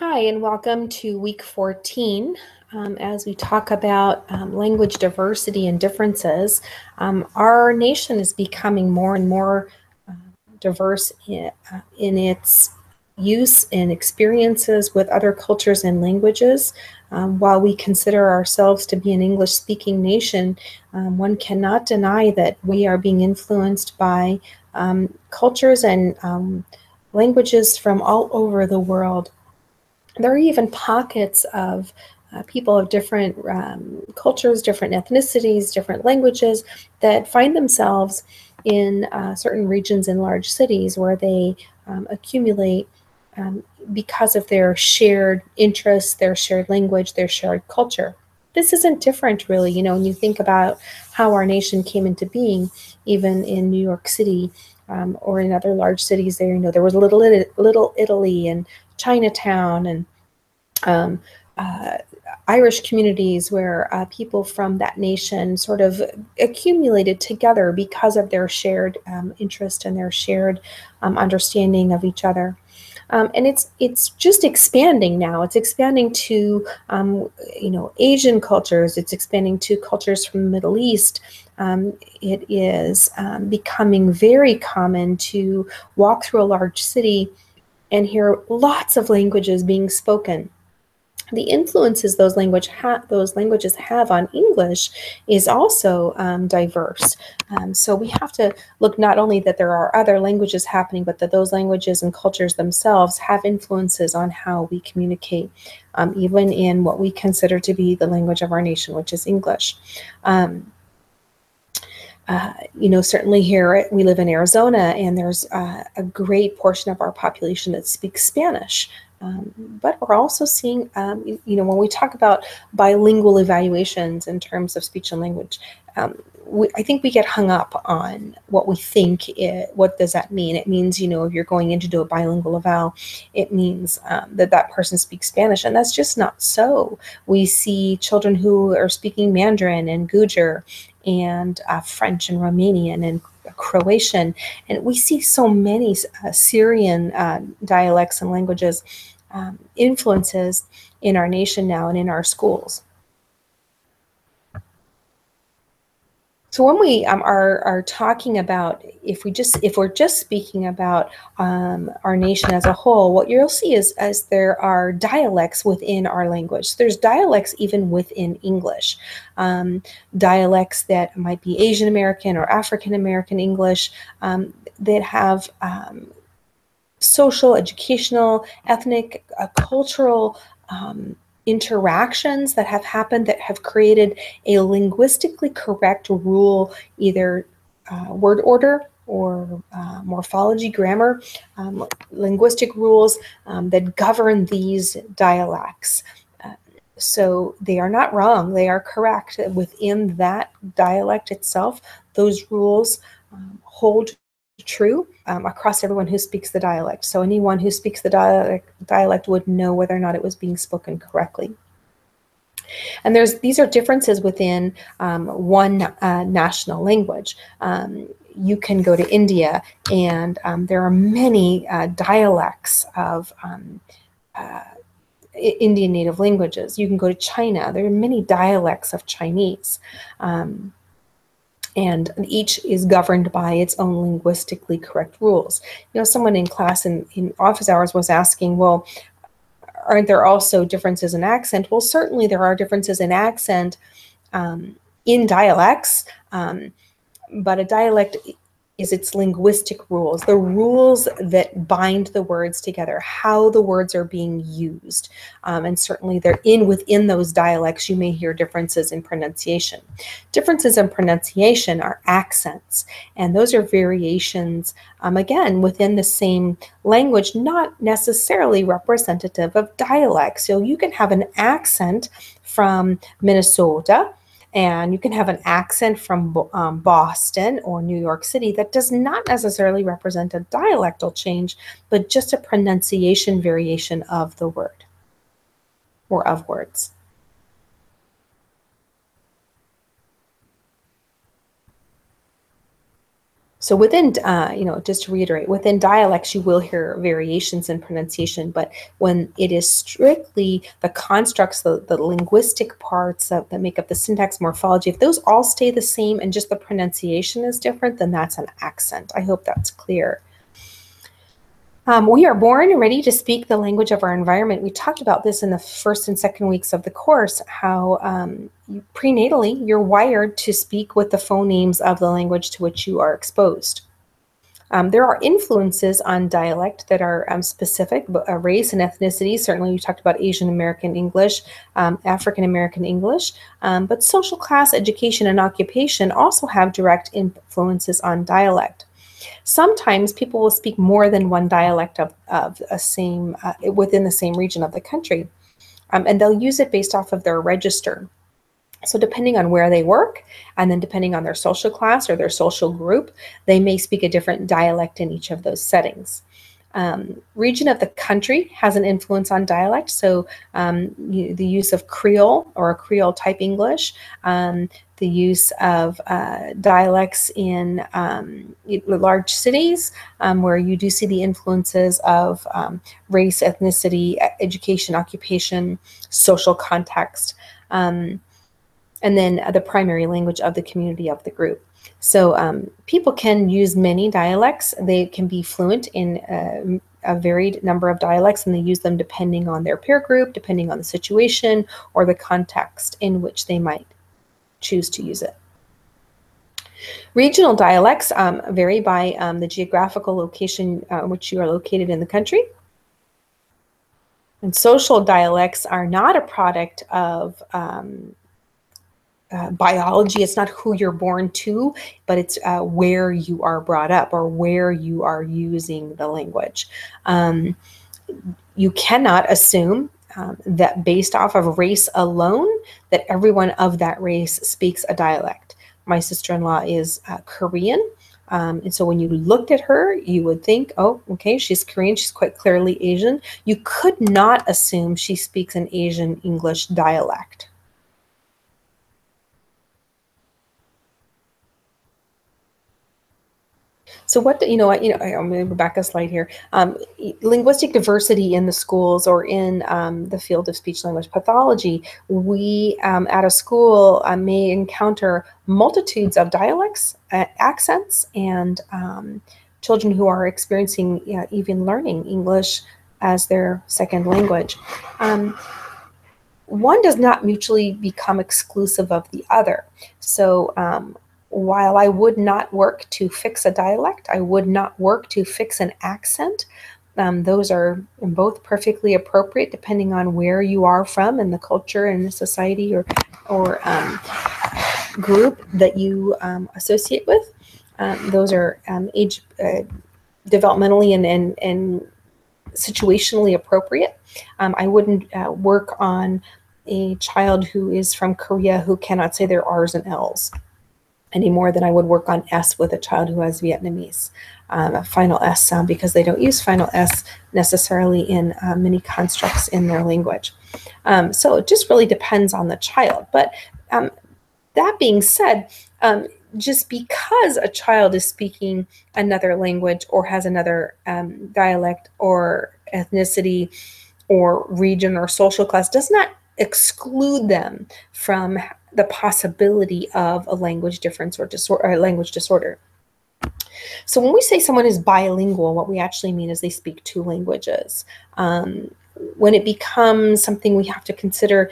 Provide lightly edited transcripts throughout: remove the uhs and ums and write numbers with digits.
Hi, and welcome to week 14. As we talk about language diversity and differences, our nation is becoming more and more diverse in its use and experiences with other cultures and languages. While we consider ourselves to be an English-speaking nation, one cannot deny that we are being influenced by cultures and languages from all over the world. There are even pockets of people of different cultures, different ethnicities, different languages that find themselves in certain regions in large cities where they accumulate because of their shared interests, their shared language, their shared culture. This isn't different, really, when you think about how our nation came into being, even in New York City or in other large cities there. There was Little Italy and Chinatown and Irish communities where people from that nation sort of accumulated together because of their shared interest and their shared understanding of each other. And it's just expanding now. It's expanding to Asian cultures. It's expanding to cultures from the Middle East. It is becoming very common to walk through a large city and hear lots of languages being spoken. The influences those languages have on English is also diverse. So we have to look not only that there are other languages happening, but that those languages and cultures themselves have influences on how we communicate, even in what we consider to be the language of our nation, which is English. Certainly here we live in Arizona, and there's a great portion of our population that speaks Spanish. But we're also seeing, when we talk about bilingual evaluations in terms of speech and language, I think we get hung up on what we think what does that mean? It means, if you're going in to do a bilingual eval, it means that person speaks Spanish, and that's just not so. We see children who are speaking Mandarin and Gujar and French and Romanian and Croatian, and we see so many Syrian dialects and languages influences in our nation now and in our schools. So when we are talking about, if we're just speaking about our nation as a whole, what you'll see is as there are dialects within our language. There's dialects even within English, dialects that might be Asian American or African American English that have social, educational, ethnic, cultural interactions that have happened that have created a linguistically correct rule, either word order or morphology, grammar, linguistic rules that govern these dialects. So they are not wrong, they are correct. Within that dialect itself, those rules hold true across everyone who speaks the dialect. So anyone who speaks the dialect would know whether or not it was being spoken correctly. And these are differences within one national language. You can go to India, and there are many dialects of Indian native languages. You can go to China. There are many dialects of Chinese. And each is governed by its own linguistically correct rules. Someone in class in office hours was asking, well, aren't there also differences in accent? Well, certainly there are differences in accent in dialects, but a dialect is its linguistic rules, the rules that bind the words together, how the words are being used. And certainly within those dialects, you may hear differences in pronunciation. Differences in pronunciation are accents, and those are variations, again, within the same language, not necessarily representative of dialects. So you can have an accent from Minnesota, and you can have an accent from Boston or New York City that does not necessarily represent a dialectal change, but just a pronunciation variation of the word or of words. So within, just to reiterate, within dialects, you will hear variations in pronunciation, but when it is strictly the constructs, the linguistic parts that make up the syntax, morphology, if those all stay the same and just the pronunciation is different, then that's an accent. I hope that's clear. We are born ready to speak the language of our environment. We talked about this in the first and second weeks of the course, how prenatally you're wired to speak with the phonemes of the language to which you are exposed. There are influences on dialect that are specific, race and ethnicity. Certainly, we talked about Asian American English, African American English, but social class, education, and occupation also have direct influences on dialect. Sometimes people will speak more than one dialect of a same within the same region of the country, and they'll use it based off of their register. So depending on where they work, and then depending on their social class or their social group, they may speak a different dialect in each of those settings. Region of the country has an influence on dialect. So the use of Creole or a Creole type English, the use of dialects in large cities where you do see the influences of race, ethnicity, education, occupation, social context, and then the primary language of the community of the group. So people can use many dialects. They can be fluent in a varied number of dialects, and they use them depending on their peer group, depending on the situation or the context in which they might choose to use it. Regional dialects vary by the geographical location in which you are located in the country. And social dialects are not a product of biology. It's not who you're born to, but it's where you are brought up or where you are using the language. You cannot assume that based off of race alone, that everyone of that race speaks a dialect. My sister-in-law is Korean. And so when you looked at her, you would think, oh, okay, she's Korean. She's quite clearly Asian. You could not assume she speaks an Asian English dialect. So what, I'm going to go back a slide here. Linguistic diversity in the schools or in the field of speech language pathology, we at a school may encounter multitudes of dialects, accents, and children who are experiencing even learning English as their second language. One does not mutually become exclusive of the other. So while I would not work to fix a dialect, I would not work to fix an accent. Those are both perfectly appropriate depending on where you are from and the culture and the society or group that you associate with. Those are age developmentally and situationally appropriate. I wouldn't work on a child who is from Korea who cannot say their R's and L's any more than I would work on S with a child who has Vietnamese, a final S sound, because they don't use final S necessarily in many constructs in their language. So it just really depends on the child. But that being said, just because a child is speaking another language or has another dialect or ethnicity or region or social class does not exclude them from the possibility of a language difference or a language disorder. So when we say someone is bilingual, what we actually mean is they speak two languages. When it becomes something we have to consider,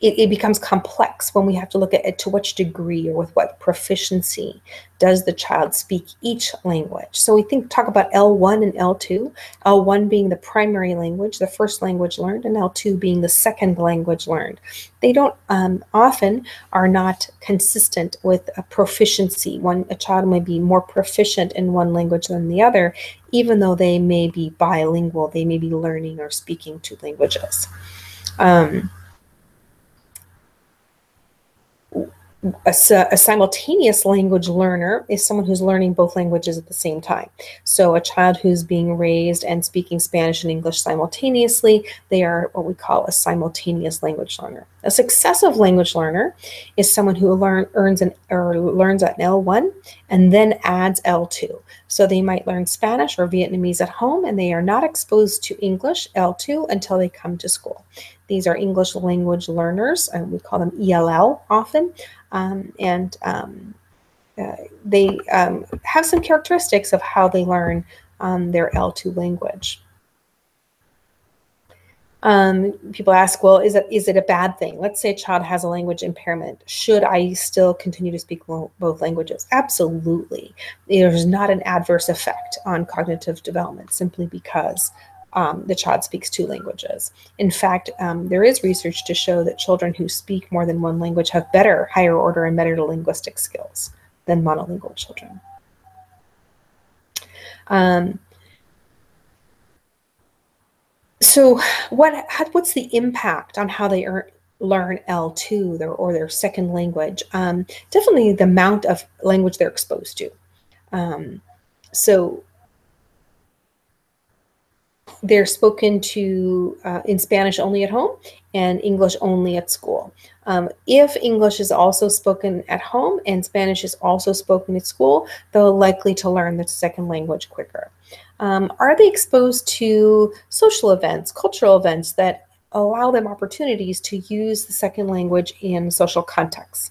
it becomes complex when we have to look at it to which degree or with what proficiency does the child speak each language. So we talk about L1 and L2, L1 being the primary language, the first language learned, and L2 being the second language learned. They don't often are not consistent with a proficiency. A child may be more proficient in one language than the other, even though they may be bilingual, they may be learning or speaking two languages. A simultaneous language learner is someone who's learning both languages at the same time. So a child who's being raised and speaking Spanish and English simultaneously, they are what we call a simultaneous language learner. A successive language learner is someone who learns at L1 and then adds L2. So they might learn Spanish or Vietnamese at home, and they are not exposed to English L2 until they come to school. These are English language learners, and we call them ELL often, they have some characteristics of how they learn their L2 language. People ask, well, is it a bad thing? Let's say a child has a language impairment. Should I still continue to speak both languages? Absolutely. There's not an adverse effect on cognitive development simply because the child speaks 2 languages. In fact, there is research to show that children who speak more than 1 language have better higher order and meta-linguistic skills than monolingual children. So what's the impact on how they learn L2 or their second language? Definitely the amount of language they're exposed to. So they're spoken to in Spanish only at home and English only at school. If English is also spoken at home and Spanish is also spoken at school, they're likely to learn the second language quicker. Are they exposed to social events, cultural events that allow them opportunities to use the second language in social contexts?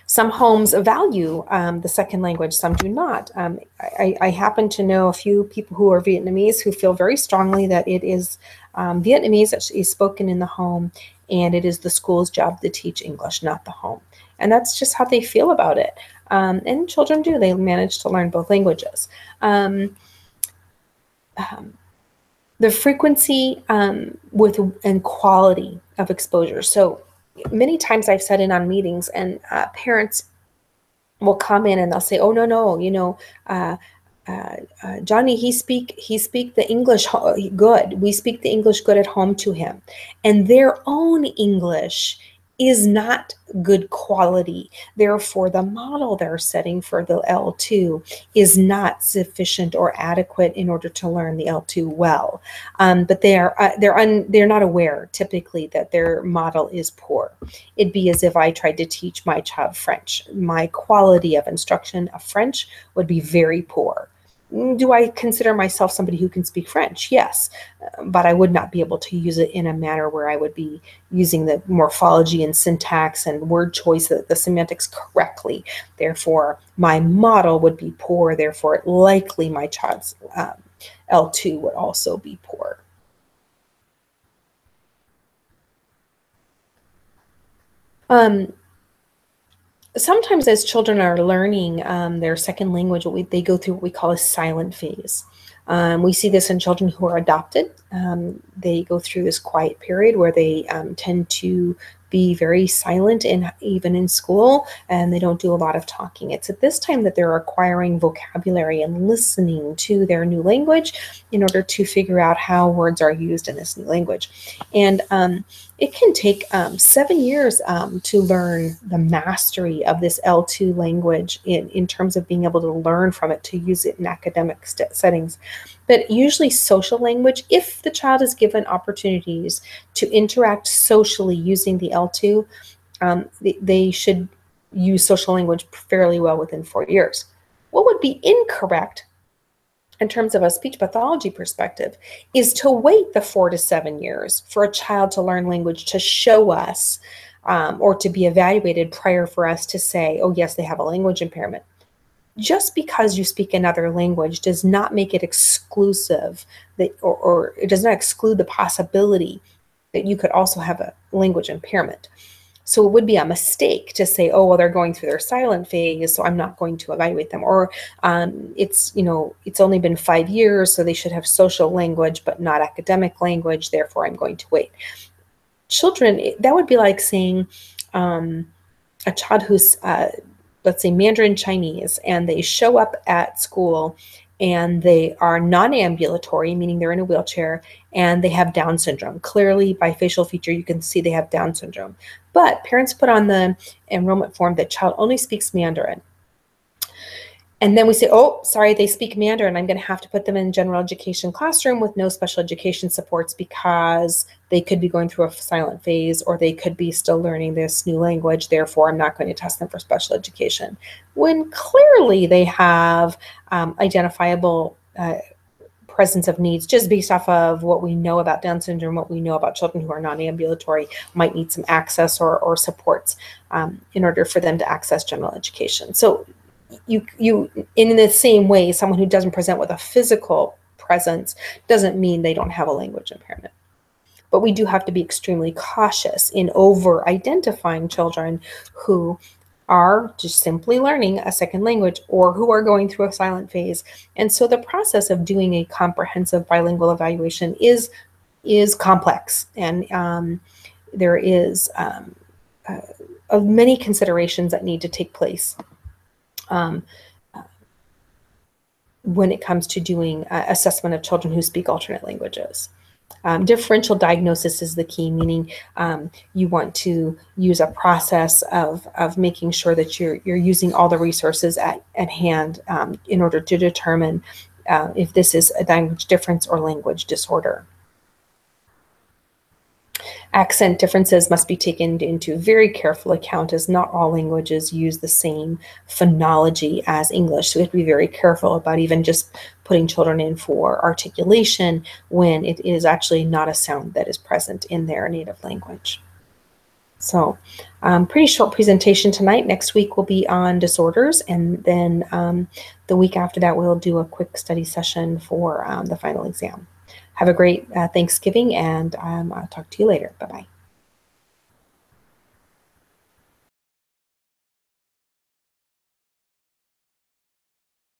Some homes value the second language, some do not. I happen to know a few people who are Vietnamese who feel very strongly that it is Vietnamese that is spoken in the home, and it is the school's job to teach English, not the home. And that's just how they feel about it. And children do, they manage to learn both languages. The frequency and quality of exposure. So many times I've sat in on meetings and parents will come in and they'll say, oh, no, you know, Johnny, he speak the English good. We speak the English good at home to him. And their own English is not good quality. Therefore, the model they're setting for the L2 is not sufficient or adequate in order to learn the L2 well. But they're not aware typically that their model is poor. It'd be as if I tried to teach my child French. My quality of instruction of French would be very poor. Do I consider myself somebody who can speak French? Yes, but I would not be able to use it in a manner where I would be using the morphology and syntax and word choice, the semantics correctly. Therefore, my model would be poor. Therefore, likely my child's L2 would also be poor. Sometimes as children are learning their second language, they go through what we call a silent phase. We see this in children who are adopted. They go through this quiet period where they tend to be very silent, and even in school, and they don't do a lot of talking. It's at this time that they're acquiring vocabulary and listening to their new language in order to figure out how words are used in this new language. And it can take 7 years to learn the mastery of this L2 language in terms of being able to learn from it, to use it in academic settings. But usually social language, if the child is given opportunities to interact socially using the L2, they should use social language fairly well within 4 years. What would be incorrect in terms of a speech pathology perspective is to wait the 4 to 7 years for a child to learn language to show us or to be evaluated prior for us to say, oh yes, they have a language impairment. Just because you speak another language does not make it exclusive, or it does not exclude the possibility that you could also have a language impairment. So it would be a mistake to say, oh, well, they're going through their silent phase, so I'm not going to evaluate them. Or it's only been 5 years, so they should have social language, but not academic language, therefore I'm going to wait. Children, that would be like saying a child who's, let's say, Mandarin Chinese, and they show up at school and they are non-ambulatory, meaning they're in a wheelchair, and they have Down syndrome. Clearly, by facial feature, you can see they have Down syndrome. But parents put on the enrollment form that child only speaks Mandarin. And then we say, oh, sorry, they speak Mandarin. I'm going to have to put them in general education classroom with no special education supports because they could be going through a silent phase or they could be still learning this new language. Therefore, I'm not going to test them for special education. When clearly they have identifiable presence of needs just based off of what we know about Down syndrome, what we know about children who are non-ambulatory, might need some access or supports in order for them to access general education. So you in the same way, someone who doesn't present with a physical presence doesn't mean they don't have a language impairment. But we do have to be extremely cautious in over identifying children who are just simply learning a second language or who are going through a silent phase. And so the process of doing a comprehensive bilingual evaluation is complex, and there is many considerations that need to take place when it comes to doing assessment of children who speak alternate languages. Differential diagnosis is the key, meaning you want to use a process of making sure that you're using all the resources at hand in order to determine if this is a language difference or language disorder. Accent differences must be taken into very careful account, as not all languages use the same phonology as English. So we have to be very careful about even just putting children in for articulation when it is actually not a sound that is present in their native language. So pretty short presentation tonight. Next week will be on disorders, and then the week after that we'll do a quick study session for the final exam. Have a great Thanksgiving, and I'll talk to you later. Bye-bye.